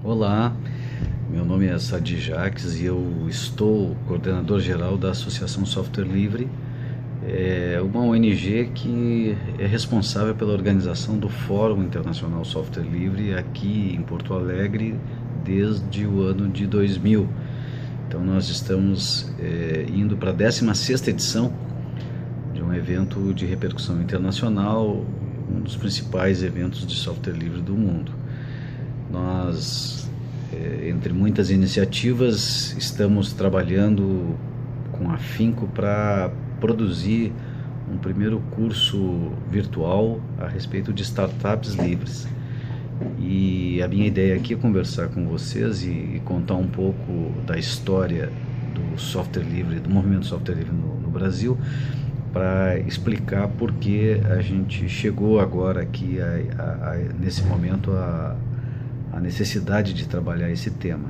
Olá, meu nome é Sadi Jacques e eu estou coordenador geral da Associação Software Livre, uma ONG que é responsável pela organização do Fórum Internacional Software Livre aqui em Porto Alegre desde o ano de 2000. Então nós estamos indo para a 16ª edição de um evento de repercussão internacional, um dos principais eventos de software livre do mundo. Nós, entre muitas iniciativas, estamos trabalhando com afinco para produzir um primeiro curso virtual a respeito de startups livres. E a minha ideia aqui é conversar com vocês e contar um pouco da história do software livre, do movimento software livre no Brasil, para explicar por que a gente chegou agora aqui, nesse momento, a necessidade de trabalhar esse tema.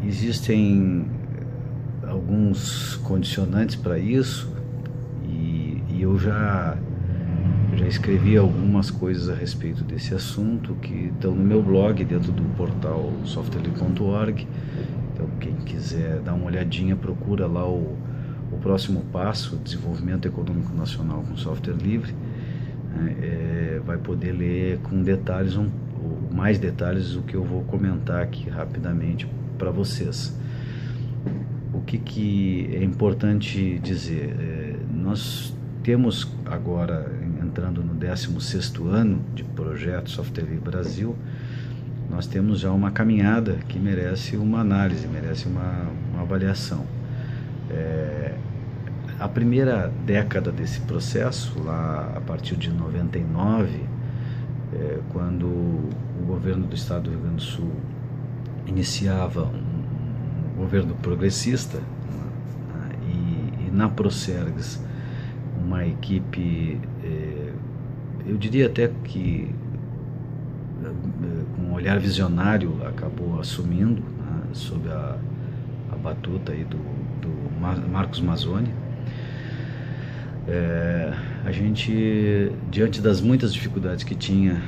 Existem alguns condicionantes para isso e eu já escrevi algumas coisas a respeito desse assunto que estão no meu blog, dentro do portal softwarelivre.org. Então quem quiser dar uma olhadinha, procura lá o próximo passo, Desenvolvimento Econômico Nacional com Software Livre. Vai poder ler com detalhes, mais detalhes, o que eu vou comentar aqui rapidamente para vocês. O que é importante dizer? Nós temos agora, entrando no 16º ano de projeto Software Livre Brasil, nós temos já uma caminhada que merece uma análise, merece uma avaliação. A primeira década desse processo, lá a partir de 99, quando o governo do estado do Rio Grande do Sul iniciava um governo progressista, e na Procergs uma equipe, eu diria até que com um olhar visionário, acabou assumindo, sob a batuta aí do Marcos Mazzoni. A gente, diante das muitas dificuldades que tinha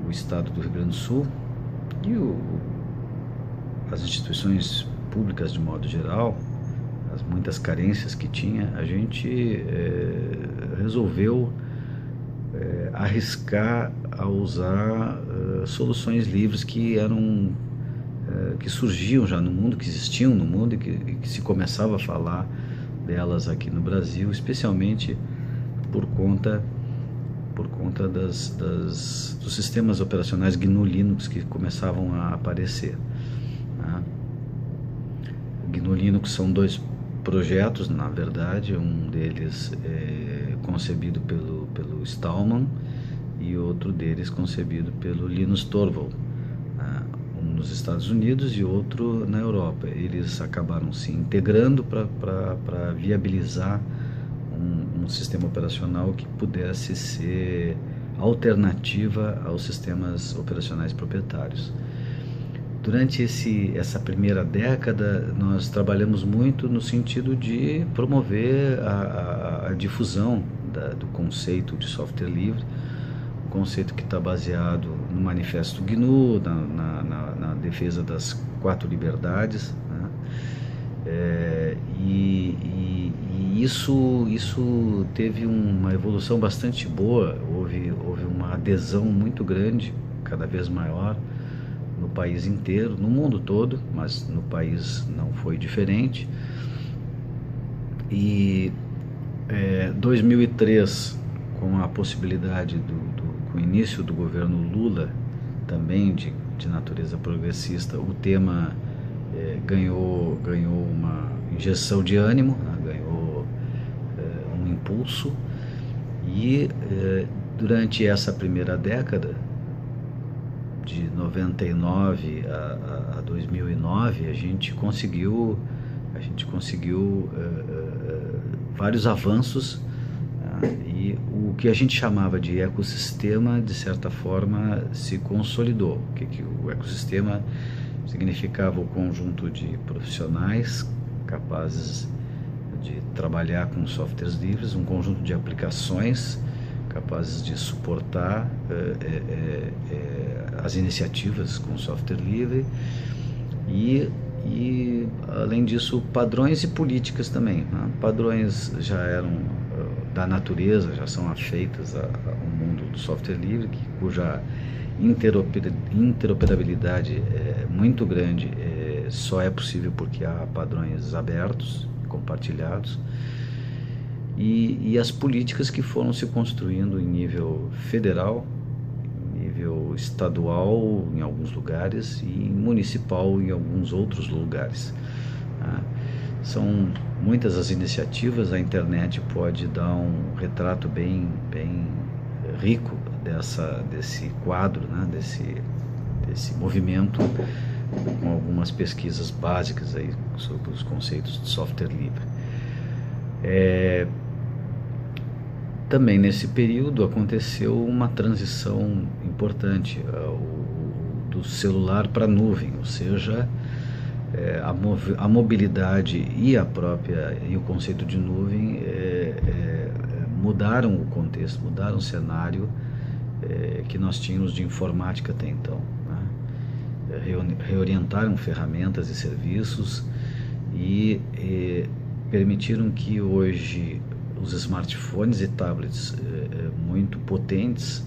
o estado do Rio Grande do Sul e as instituições públicas de modo geral, as muitas carências que tinha, a gente resolveu arriscar a usar soluções livres que surgiam já no mundo, que existiam no mundo e que se começava a falar delas aqui no Brasil, especialmente por conta dos sistemas operacionais GNU Linux que começavam a aparecer. O GNU Linux são dois projetos, na verdade, um deles é concebido pelo Stallman e outro deles concebido pelo Linus Torvalds, um nos Estados Unidos e outro na Europa. Eles acabaram se integrando para viabilizar um sistema operacional que pudesse ser alternativa aos sistemas operacionais proprietários. Durante essa primeira década, nós trabalhamos muito no sentido de promover a difusão do conceito de software livre, um conceito que está baseado no Manifesto GNU, na defesa das 4 liberdades, e isso teve uma evolução bastante boa, houve uma adesão muito grande, cada vez maior, no país inteiro, no mundo todo, mas no país não foi diferente. E 2003, com a possibilidade com o início do governo Lula, também de natureza progressista, o tema ganhou uma injeção de ânimo, ganhou um impulso, e durante essa primeira década, de 99 a 2009, a gente conseguiu vários avanços, e o que a gente chamava de ecossistema, de certa forma, se consolidou. Que o ecossistema significava o conjunto de profissionais capazes de trabalhar com softwares livres, um conjunto de aplicações capazes de suportar as iniciativas com software livre e além disso, padrões e políticas também, né? Padrões já eram da natureza, já são afeitas ao mundo do software livre, cuja interoperabilidade é muito grande, só é possível porque há padrões abertos, compartilhados, e as políticas que foram se construindo em nível federal, nível estadual em alguns lugares e municipal em alguns outros lugares. São muitas as iniciativas, a internet pode dar um retrato bem rico desse quadro, né? desse movimento, com algumas pesquisas básicas aí sobre os conceitos de software livre. Também nesse período aconteceu uma transição importante do celular para a nuvem, ou seja, a mobilidade e o conceito de nuvem mudaram o contexto, mudaram o cenário que nós tínhamos de informática até então, né? Reorientaram ferramentas e serviços e permitiram que hoje os smartphones e tablets muito potentes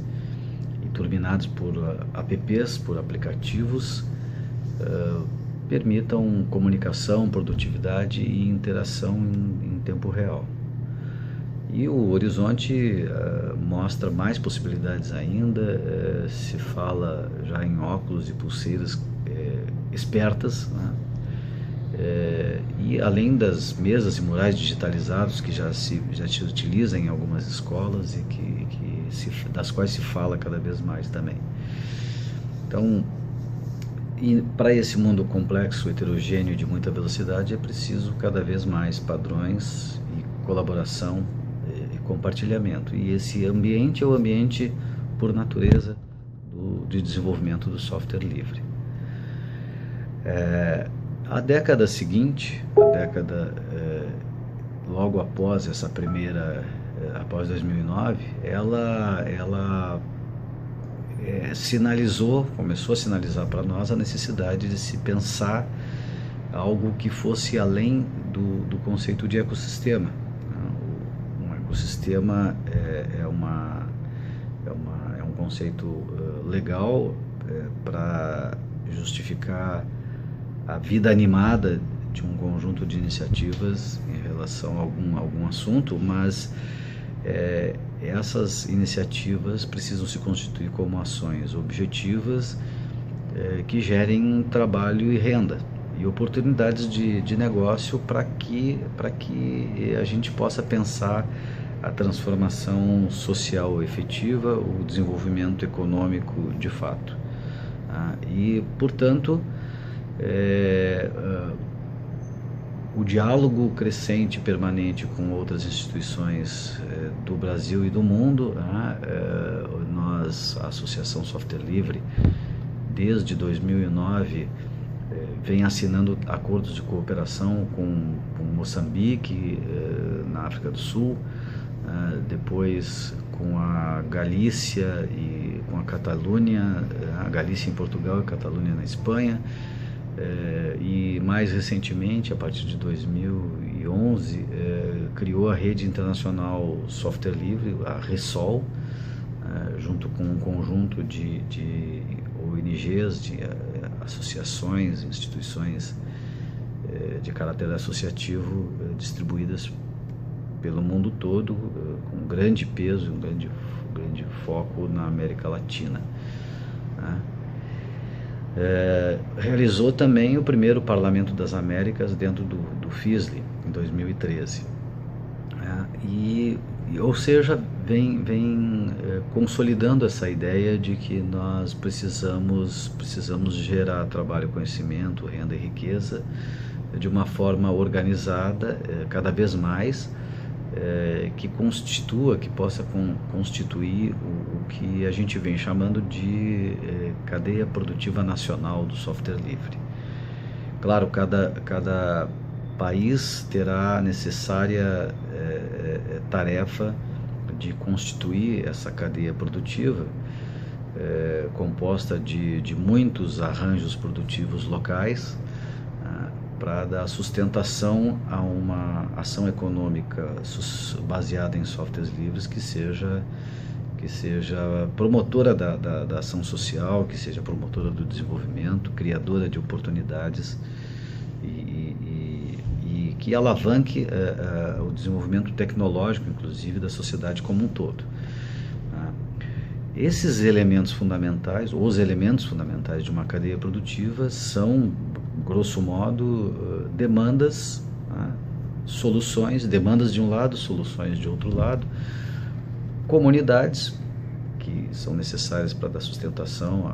e turbinados por apps, por aplicativos, permitam comunicação, produtividade e interação em tempo real. E o horizonte mostra mais possibilidades ainda, se fala já em óculos e pulseiras espertas, né? E além das mesas e murais digitalizados que já se utiliza em algumas escolas e das quais se fala cada vez mais também. Então, para esse mundo complexo, heterogêneo e de muita velocidade, é preciso cada vez mais padrões e colaboração e compartilhamento. E esse ambiente é o ambiente, por natureza, de desenvolvimento do software livre. A década seguinte, logo após essa primeira, após 2009, ela começou a sinalizar para nós a necessidade de se pensar algo que fosse além do conceito de ecossistema. Um ecossistema é um conceito legal para justificar a vida animada de um conjunto de iniciativas em relação a algum assunto, mas essas iniciativas precisam se constituir como ações objetivas que gerem trabalho e renda e oportunidades de negócio para que a gente possa pensar a transformação social efetiva, o desenvolvimento econômico de fato. E, portanto, o diálogo crescente e permanente com outras instituições do Brasil e do mundo, a Associação Software Livre, desde 2009, vem assinando acordos de cooperação com Moçambique, na África do Sul, depois com a Galícia e com a Catalunha, a Galícia em Portugal e a Catalunha na Espanha, e mais recentemente, a partir de 2011, criou a Rede Internacional Software Livre, a RESOL, junto com um conjunto de ONGs, de associações, instituições de caráter associativo distribuídas pelo mundo todo, com um grande peso, um grande foco na América Latina. Realizou também o primeiro Parlamento das Américas dentro do FISLE, em 2013. Ou seja, vem consolidando essa ideia de que nós precisamos gerar trabalho, conhecimento, renda e riqueza de uma forma organizada, cada vez mais, que possa constituir o que a gente vem chamando de cadeia produtiva nacional do software livre. Claro, cada país terá a necessária tarefa de constituir essa cadeia produtiva, composta de muitos arranjos produtivos locais, para dar sustentação a uma ação econômica baseada em softwares livres que seja promotora da ação social, que seja promotora do desenvolvimento, criadora de oportunidades e que alavanque o desenvolvimento tecnológico, inclusive, da sociedade como um todo. Esses elementos fundamentais, os elementos fundamentais de uma cadeia produtiva são, grosso modo, demandas, soluções, demandas de um lado, soluções de outro lado, comunidades que são necessárias para dar sustentação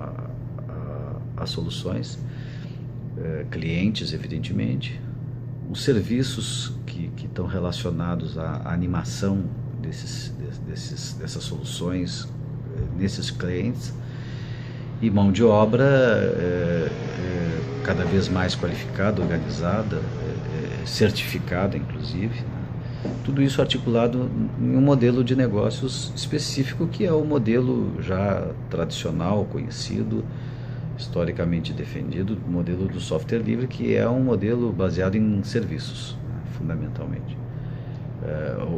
a soluções, clientes, evidentemente, os serviços que estão relacionados à animação dessas soluções nesses clientes, e mão de obra cada vez mais qualificada, organizada, certificada, inclusive, né? Tudo isso articulado em um modelo de negócios específico, que é o modelo já tradicional, conhecido, historicamente defendido, o modelo do software livre, que é um modelo baseado em serviços, né, fundamentalmente.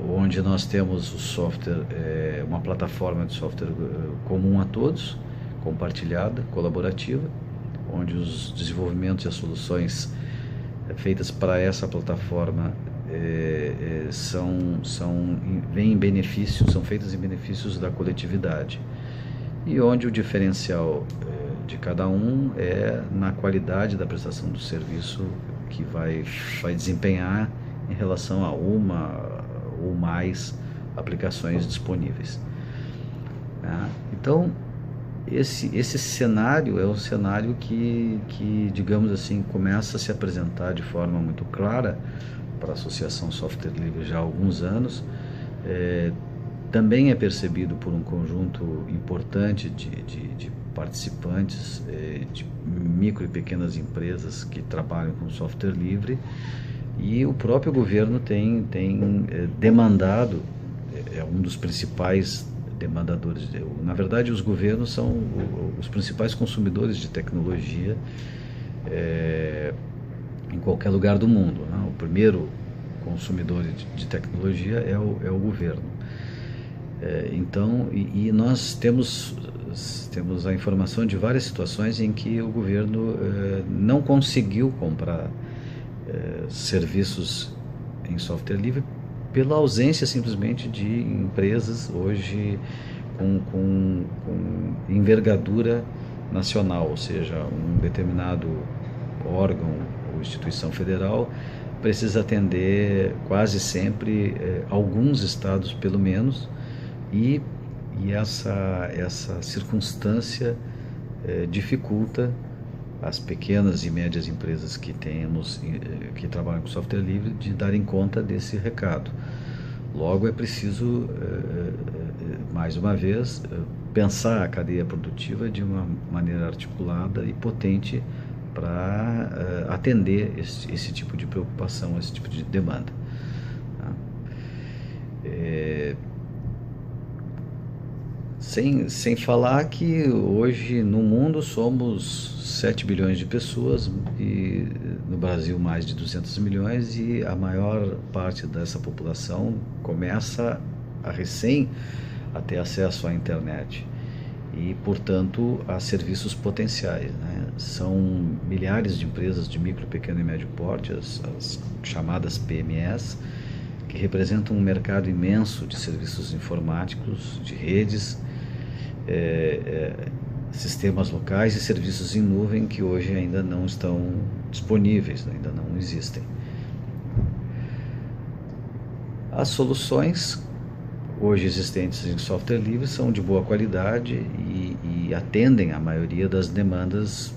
Onde nós temos o software, uma plataforma de software comum a todos, compartilhada, colaborativa, onde os desenvolvimentos e as soluções feitas para essa plataforma vêm em benefício, são feitas em benefícios da coletividade, e onde o diferencial de cada um é na qualidade da prestação do serviço que vai desempenhar em relação a uma ou mais aplicações disponíveis. Então, esse cenário é um cenário que, digamos assim, começa a se apresentar de forma muito clara para a Associação Software Livre já há alguns anos. Também é percebido por um conjunto importante de participantes, de micro e pequenas empresas que trabalham com software livre, e o próprio governo tem demandado, é um dos principais demandadores. Na verdade, os governos são os principais consumidores de tecnologia em qualquer lugar do mundo, né? O primeiro consumidor de tecnologia é o governo. Então, nós temos a informação de várias situações em que o governo não conseguiu comprar serviços em software livre pela ausência simplesmente de empresas hoje com envergadura nacional, ou seja, um determinado órgão ou instituição federal precisa atender quase sempre alguns estados pelo menos, e essa circunstância dificulta as pequenas e médias empresas que trabalham com software livre de darem conta desse recado. Logo, é preciso, mais uma vez, pensar a cadeia produtiva de uma maneira articulada e potente para atender esse tipo de preocupação, esse tipo de demanda. Sem falar que hoje no mundo somos 7 bilhões de pessoas, e no Brasil mais de 200 milhões, e a maior parte dessa população começa a ter acesso à internet e, portanto, a serviços potenciais, né? São milhares de empresas de micro, pequeno e médio porte, as chamadas PMEs, que representam um mercado imenso de serviços informáticos, de redes, sistemas locais e serviços em nuvem que hoje ainda não estão disponíveis, ainda não existem. As soluções hoje existentes em software livre são de boa qualidade e atendem a maioria das demandas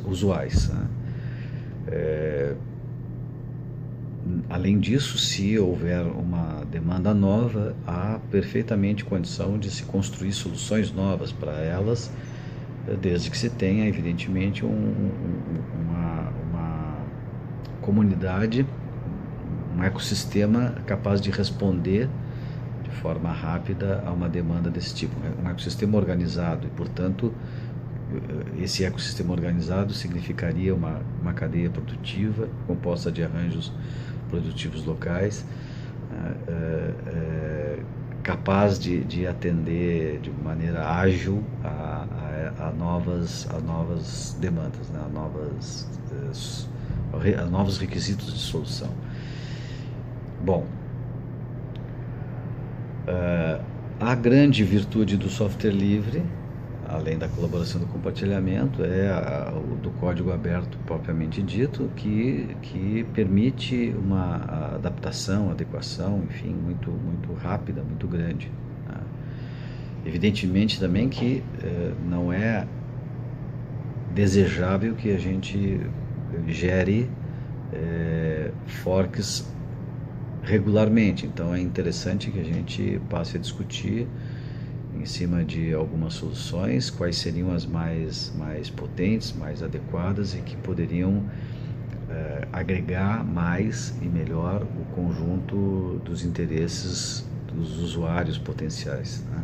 usuais, né? Além disso, se houver uma demanda nova, há perfeitamente condição de se construir soluções novas para elas, desde que se tenha, evidentemente, uma comunidade, um ecossistema capaz de responder de forma rápida a uma demanda desse tipo. Um ecossistema organizado e, portanto, esse ecossistema organizado significaria uma cadeia produtiva composta de arranjos produtivos locais, capaz de atender de maneira ágil a novas demandas, né? A novos requisitos de solução. Bom, a grande virtude do software livre, além da colaboração e do compartilhamento, é o do código aberto propriamente dito, que permite uma adaptação, adequação, enfim, muito rápida, muito grande. Né? Evidentemente também que não é desejável que a gente gere forks regularmente, então é interessante que a gente passe a discutir em cima de algumas soluções, quais seriam as mais potentes, mais adequadas e que poderiam agregar mais e melhor o conjunto dos interesses dos usuários potenciais, né?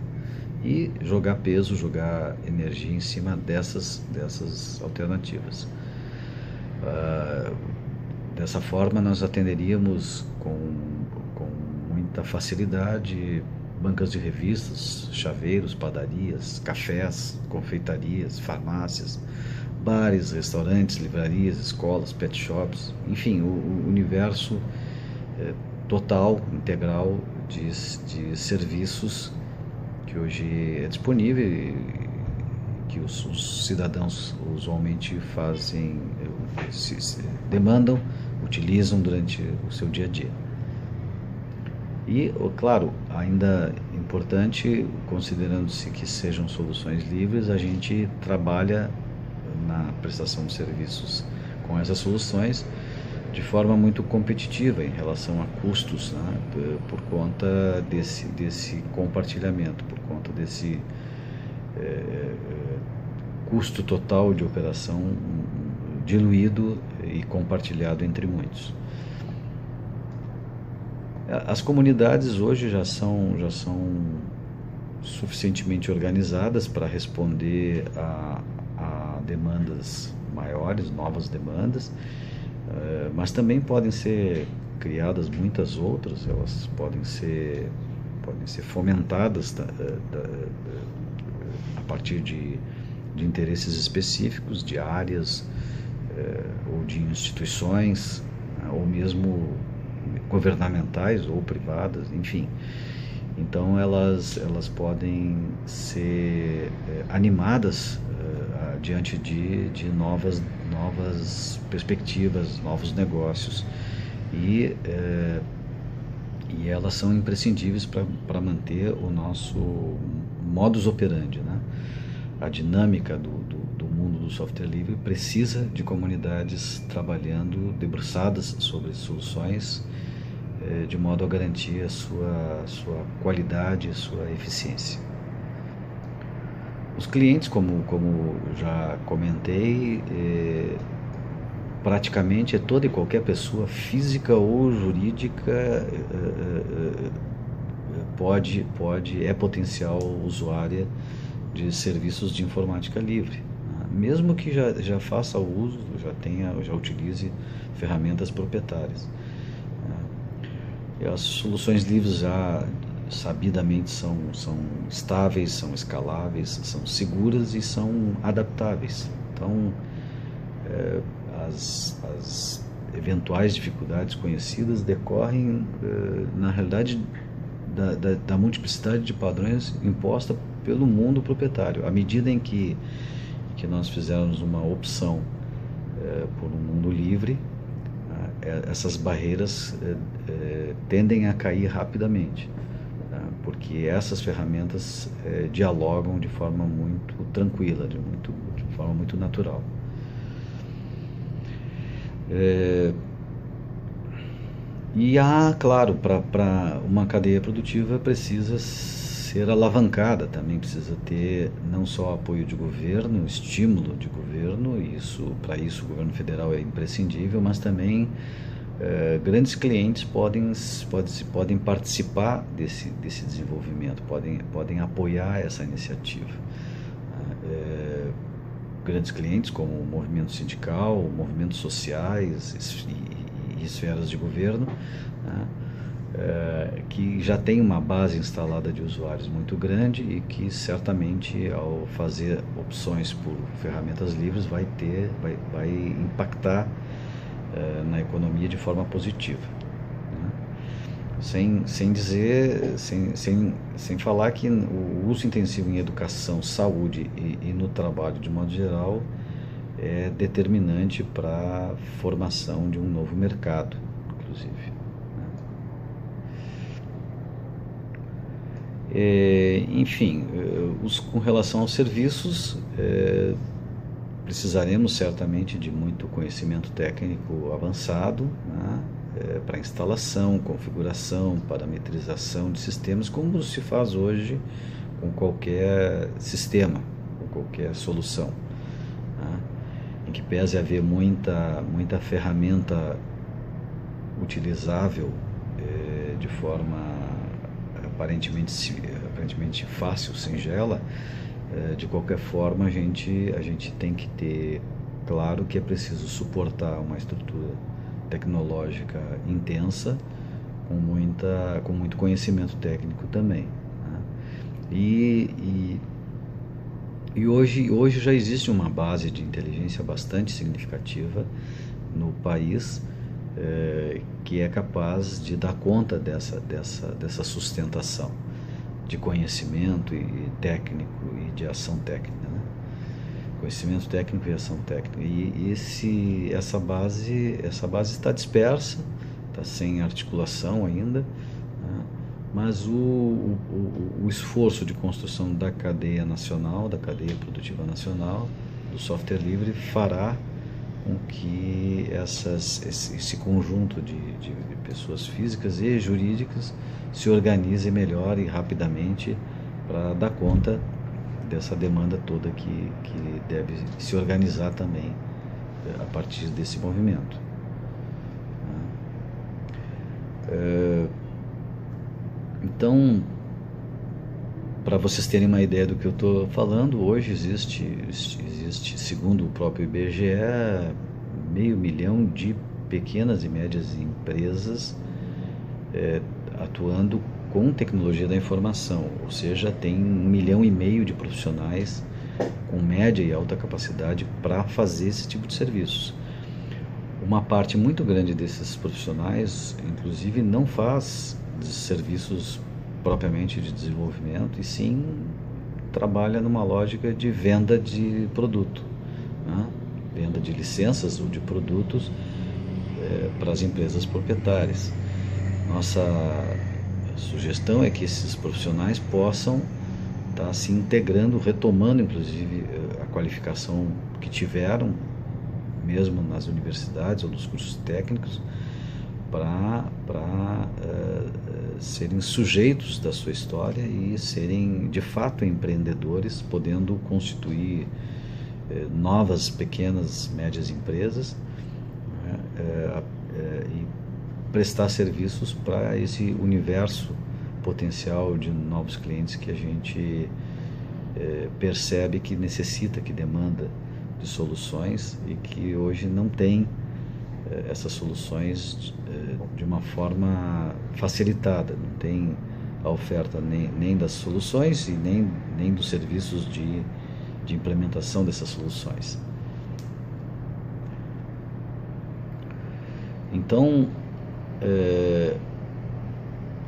E jogar peso, jogar energia em cima dessas alternativas. Dessa forma nós atenderíamos com muita facilidade bancas de revistas, chaveiros, padarias, cafés, confeitarias, farmácias, bares, restaurantes, livrarias, escolas, pet shops, enfim, o universo total, integral de serviços que hoje é disponível e que os cidadãos usualmente fazem, demandam, utilizam durante o seu dia a dia. E, claro, ainda importante, considerando-se que sejam soluções livres, a gente trabalha na prestação de serviços com essas soluções de forma muito competitiva em relação a custos, né, por conta desse compartilhamento, por conta desse custo total de operação diluído e compartilhado entre muitos. As comunidades hoje já são suficientemente organizadas para responder a demandas maiores, novas demandas, mas também podem ser criadas muitas outras, elas podem ser fomentadas a partir de interesses específicos, de áreas ou de instituições, ou mesmo governamentais ou privadas, enfim. Então elas podem ser animadas diante de novas perspectivas, novos negócios, e elas são imprescindíveis para manter o nosso modus operandi, né? A dinâmica do mundo do software livre precisa de comunidades trabalhando, debruçadas sobre soluções, de modo a garantir a sua qualidade, a sua eficiência. Os clientes, como já comentei, praticamente toda e qualquer pessoa, física ou jurídica, é potencial usuária de serviços de informática livre, mesmo que já faça o uso, já utilize ferramentas proprietárias. As soluções livres já sabidamente são estáveis, são escaláveis, são seguras e são adaptáveis. Então, as eventuais dificuldades conhecidas decorrem, na realidade, da multiplicidade de padrões imposta pelo mundo proprietário. À medida em que nós fizermos uma opção por um mundo livre, essas barreiras tendem a cair rapidamente, porque essas ferramentas dialogam de forma muito tranquila, de forma muito natural. E claro, para uma cadeia produtiva precisa ser alavancada, também precisa ter não só apoio de governo, estímulo de governo, para isso o governo federal é imprescindível, mas também grandes clientes podem participar desse desenvolvimento, podem apoiar essa iniciativa. Grandes clientes como o movimento sindical, movimentos sociais e esferas de governo, né, que já tem uma base instalada de usuários muito grande e que certamente, ao fazer opções por ferramentas livres, vai impactar na economia de forma positiva, né? Sem falar que o uso intensivo em educação, saúde e no trabalho de modo geral é determinante para a formação de um novo mercado, inclusive, né? Enfim, com relação aos serviços, precisaremos certamente de muito conhecimento técnico avançado, né, para instalação, configuração, parametrização de sistemas, como se faz hoje com qualquer sistema, com qualquer solução, né, em que pese haver muita ferramenta utilizável de forma aparentemente fácil, singela. De qualquer forma, a gente tem que ter claro que é preciso suportar uma estrutura tecnológica intensa, com muito conhecimento técnico também, né? E hoje já existe uma base de inteligência bastante significativa no país, que é capaz de dar conta dessa sustentação de conhecimento e técnico e de ação técnica, né? Conhecimento técnico e ação técnica. E essa base está dispersa, está sem articulação ainda, né? Mas o esforço de construção da cadeia nacional, da cadeia produtiva nacional, do software livre, fará com que esse conjunto de pessoas físicas e jurídicas se organize melhor e rapidamente para dar conta dessa demanda toda que deve se organizar também a partir desse movimento. Então, para vocês terem uma ideia do que eu estou falando, hoje existe, segundo o próprio IBGE, 500 mil de pequenas e médias empresas atuando com tecnologia da informação, ou seja, tem 1,5 milhão de profissionais com média e alta capacidade para fazer esse tipo de serviços. Uma parte muito grande desses profissionais, inclusive, não faz serviços propriamente de desenvolvimento, e sim trabalha numa lógica de venda de produto, né? Venda de licenças ou de produtos para as empresas proprietárias. Nossa sugestão é que esses profissionais possam estar se integrando, retomando inclusive a qualificação que tiveram, mesmo nas universidades ou nos cursos técnicos, para serem sujeitos da sua história e serem de fato empreendedores, podendo constituir novas pequenas, médias empresas, né, e prestar serviços para esse universo potencial de novos clientes que a gente percebe que necessita, que demanda de soluções e que hoje não tem essas soluções de uma forma facilitada, não tem a oferta nem das soluções e nem dos serviços de implementação dessas soluções. Então,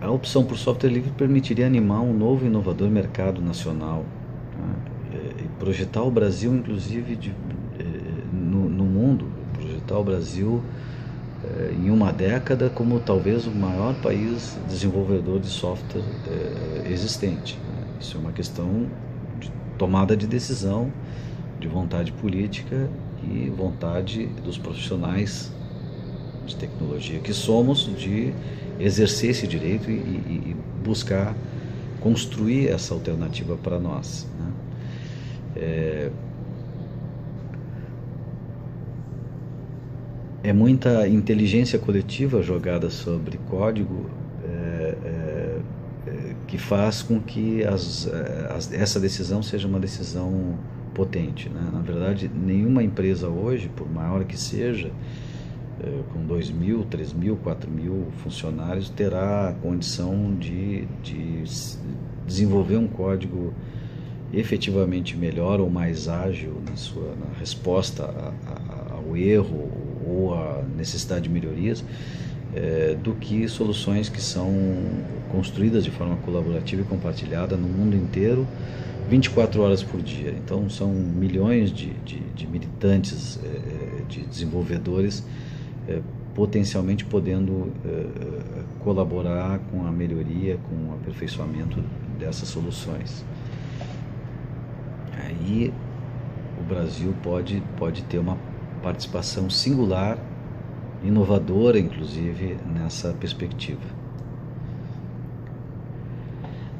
a opção por software livre permitiria animar um novo e inovador mercado nacional, né, e projetar o Brasil, inclusive, no mundo, projetar o Brasil em uma década como talvez o maior país desenvolvedor de software existente, né? Isso é uma questão de tomada de decisão, de vontade política e vontade dos profissionais de tecnologia que somos, de exercer esse direito e buscar construir essa alternativa para nós, né? é muita inteligência coletiva jogada sobre código, que faz com que essa decisão seja uma decisão potente, né? Na verdade, nenhuma empresa hoje, por maior que seja, com 2.000, 3.000, 4.000 funcionários, terá a condição de desenvolver um código efetivamente melhor ou mais ágil na resposta ao erro ou à necessidade de melhorias, do que soluções que são construídas de forma colaborativa e compartilhada no mundo inteiro, 24 horas por dia. Então são milhões de militantes, de desenvolvedores, potencialmente podendo colaborar com a melhoria, com o aperfeiçoamento dessas soluções. Aí o Brasil pode ter uma participação singular, inovadora, inclusive, nessa perspectiva.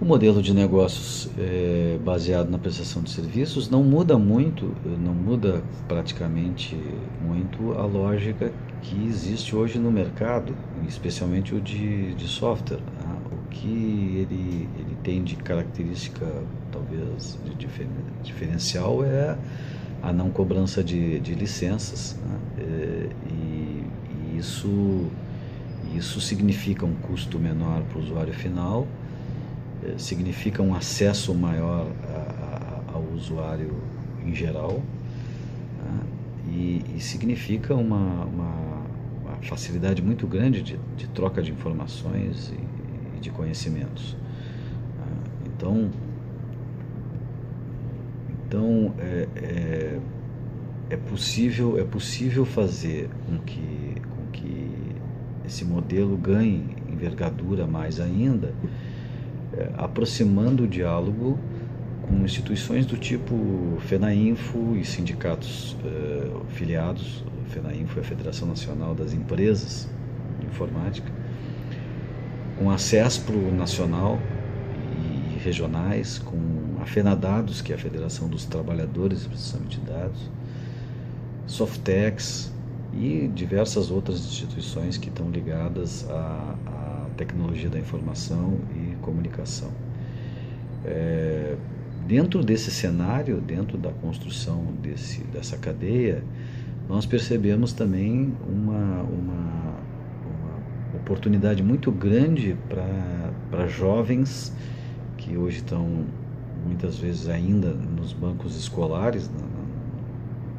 O modelo de negócios baseado na prestação de serviços não muda muito, não muda praticamente muito a lógica que existe hoje no mercado, especialmente o de software. O que ele tem de característica, talvez, de diferencial é a não cobrança de licenças, né? E isso significa um custo menor para o usuário final, significa um acesso maior ao usuário em geral, né? E significa uma facilidade muito grande de troca de informações e de conhecimentos. Então é possível fazer com que esse modelo ganhe envergadura mais ainda, aproximando o diálogo com instituições do tipo FENAINFO e sindicatos filiados. FENAINFO é a Federação Nacional das Empresas de Informática, com a CESPRO nacional e regionais, com a FENADADOS, que é a Federação dos Trabalhadores de Processamento de Dados, Softex e diversas outras instituições que estão ligadas à tecnologia da informação e comunicação. Dentro desse cenário, dentro da construção dessa cadeia, nós percebemos também uma oportunidade muito grande para jovens que hoje estão muitas vezes ainda nos bancos escolares,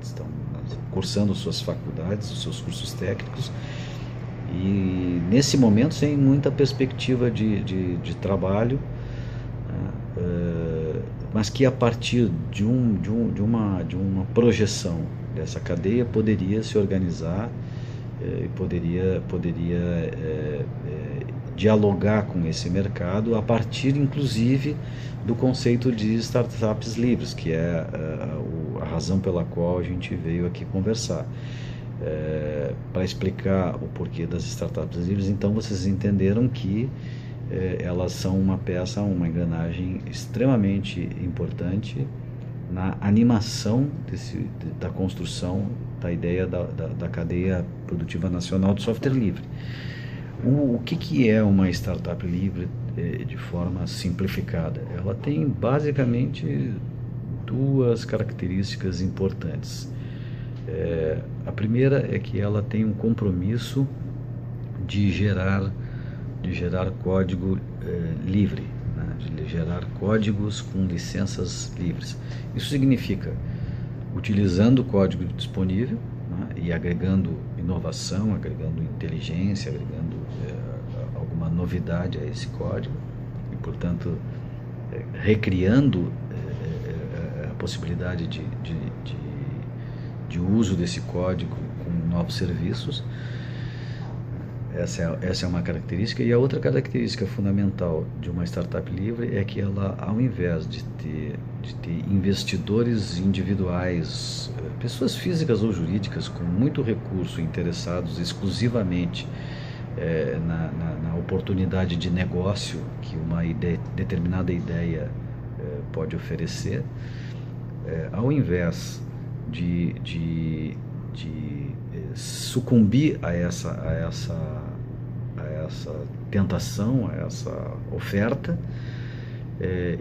estão cursando suas faculdades, os seus cursos técnicos, e nesse momento sem muita perspectiva de trabalho, mas que a partir de uma projeção dessa cadeia poderia se organizar e poderia dialogar com esse mercado a partir, inclusive, do conceito de startups livres, que é a razão pela qual a gente veio aqui conversar. Para explicar o porquê das startups livres, então vocês entenderam que elas são uma peça, uma engrenagem extremamente importante na animação da construção da ideia da cadeia produtiva nacional de software livre. O que é uma startup livre de forma simplificada? Ela tem basicamente duas características importantes. A primeira é que ela tem um compromisso de gerar código livre, né? De gerar códigos com licenças livres. Isso significa utilizando o código disponível, né? E agregando inovação, agregando inteligência, agregando alguma novidade a esse código e, portanto, recriando a possibilidade de uso desse código com novos serviços. Essa é uma característica. E a outra característica fundamental de uma startup livre é que ela, ao invés de ter investidores individuais, pessoas físicas ou jurídicas com muito recurso interessados exclusivamente na oportunidade de negócio que uma determinada ideia pode oferecer, ao invés de sucumbir a essa tentação, a essa oferta,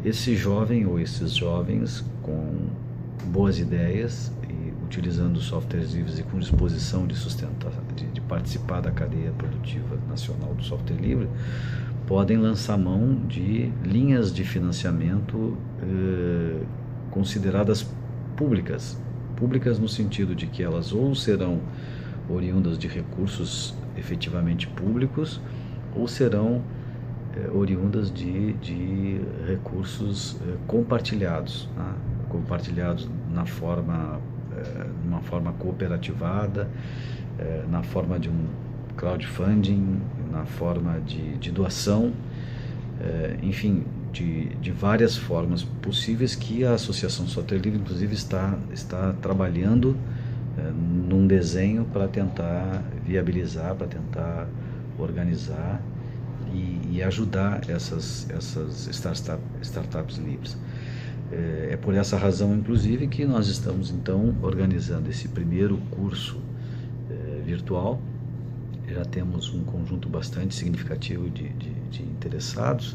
esse jovem ou esses jovens com boas ideias e utilizando softwares livres e com disposição de participar da cadeia produtiva nacional do software livre, podem lançar mão de linhas de financiamento consideradas públicas no sentido de que elas ou serão oriundas de recursos efetivamente públicos ou serão oriundas de recursos compartilhados, né? Compartilhados numa forma cooperativada, na forma de um crowdfunding, na forma de doação, enfim, de várias formas possíveis que a Associação Software Livre, inclusive, está trabalhando num desenho para tentar viabilizar, para tentar organizar e ajudar essas startups livres. É por essa razão, inclusive, que nós estamos, então, organizando esse primeiro curso virtual. Já temos um conjunto bastante significativo de interessados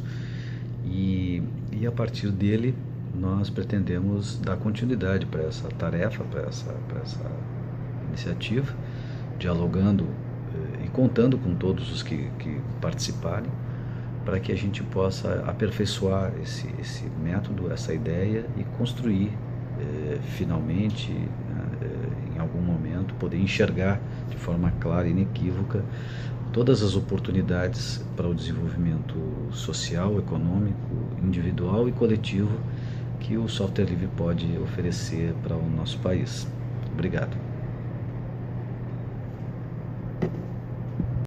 e a partir dele nós pretendemos dar continuidade para essa tarefa, para essa iniciativa, dialogando e contando com todos os que participarem, para que a gente possa aperfeiçoar esse método, essa ideia e construir finalmente, em algum momento, poder enxergar de forma clara e inequívoca todas as oportunidades para o desenvolvimento social, econômico, individual e coletivo que o software livre pode oferecer para o nosso país. Obrigado.